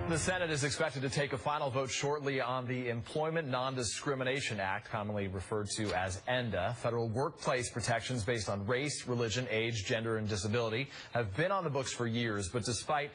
The Senate is expected to take a final vote shortly on the Employment Non-Discrimination Act, commonly referred to as ENDA. Federal workplace protections based on race, religion, age, gender, and disability have been on the books for years, but despite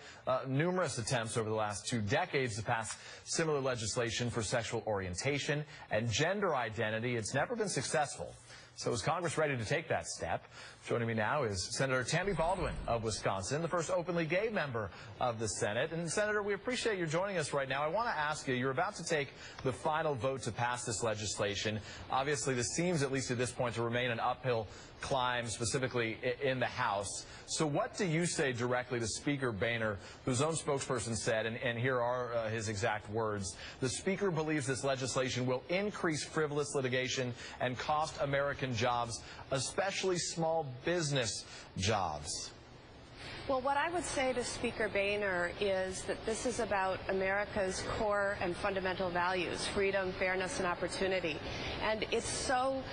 numerous attempts over the last 2 decades to pass similar legislation for sexual orientation and gender identity, it's never been successful. So is Congress ready to take that step? Joining me now is Senator Tammy Baldwin of Wisconsin, the first openly gay member of the Senate. And Senator, we appreciate you joining us right now. I want to ask you, you're about to take the final vote to pass this legislation. Obviously, this seems, at least at this point, to remain an uphill climb, specifically in the House. So what do you say directly to Speaker Boehner, whose own spokesperson said, and here are his exact words, the Speaker believes this legislation will increase frivolous litigation and cost American jobs, especially small business jobs? Well, what I would say to Speaker Boehner is that this is about America's core and fundamental values, freedom, fairness, and opportunity. And it's so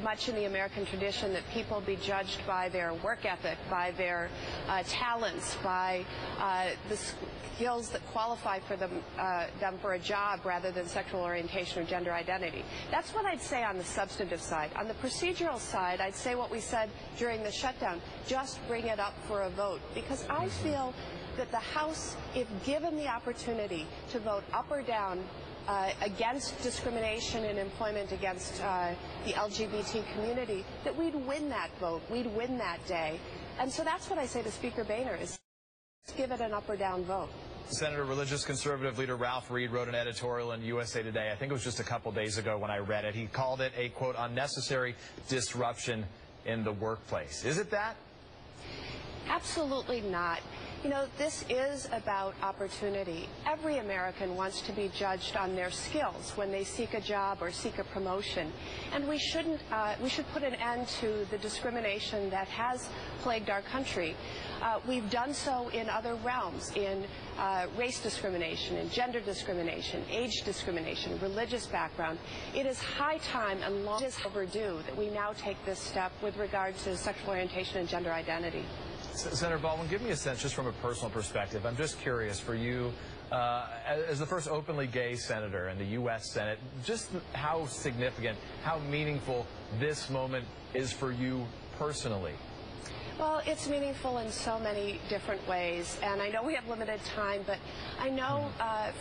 much in the American tradition that people be judged by their work ethic, by their talents, by the skills that qualify for them for a job rather than sexual orientation or gender identity. That's what I'd say on the substantive side. On the procedural side, I'd say what we said during the shutdown, just bring it up for a vote. Because I feel that the House, if given the opportunity to vote up or down against discrimination in employment against the LGBT community, that we'd win that vote, we'd win that day. And so that's what I say to Speaker Boehner, is give it an up or down vote. Senator, religious conservative leader Ralph Reed wrote an editorial in USA Today. I think it was just a couple days ago when I read it. He called it a, quote, unnecessary disruption in the workplace. Is it that? Absolutely not. You know, this is about opportunity. Every American wants to be judged on their skills when they seek a job or seek a promotion. And we should put an end to the discrimination that has plagued our country. We've done so in other realms, in race discrimination, in gender discrimination, age discrimination, religious background. It is high time and long overdue that we now take this step with regard to sexual orientation and gender identity. Senator Baldwin, give me a sense, just from a personal perspective. I'm just curious, for you, as the first openly gay senator in the U.S. Senate, just how significant, how meaningful this moment is for you personally. Well, it's meaningful in so many different ways, and I know we have limited time, but I know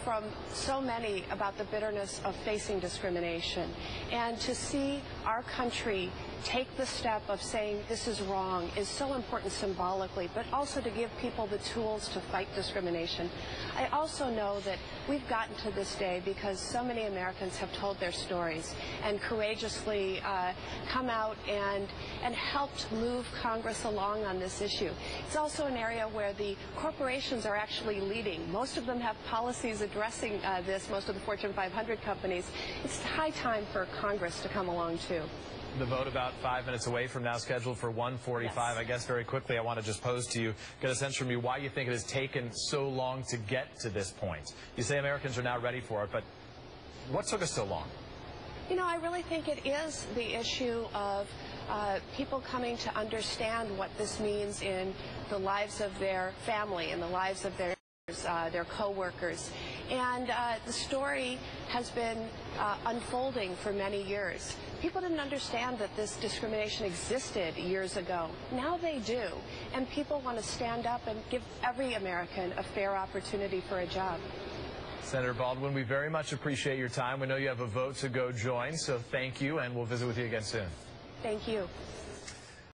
from so many about the bitterness of facing discrimination, and to see our country take the step of saying this is wrong is so important symbolically, but also to give people the tools to fight discrimination. I also know that we've gotten to this day because so many Americans have told their stories and courageously come out and helped move Congress along on this issue. It's also an area where the corporations are actually leading. Most of them have policies addressing this, most of the Fortune 500 companies. It's high time for Congress to come along too. The vote about 5 minutes away from now, scheduled for 1:45. Yes. I guess very quickly I want to just pose to you, get a sense from you why you think it has taken so long to get to this point. You say Americans are now ready for it, but what took us so long? You know, I really think it is the issue of people coming to understand what this means in the lives of their family and the lives of their co-workers. And the story has been unfolding for many years. People didn't understand that this discrimination existed years ago. Now they do. And people want to stand up and give every American a fair opportunity for a job. Senator Baldwin, we very much appreciate your time. We know you have a vote to go join, so thank you, and we'll visit with you again soon. Thank you.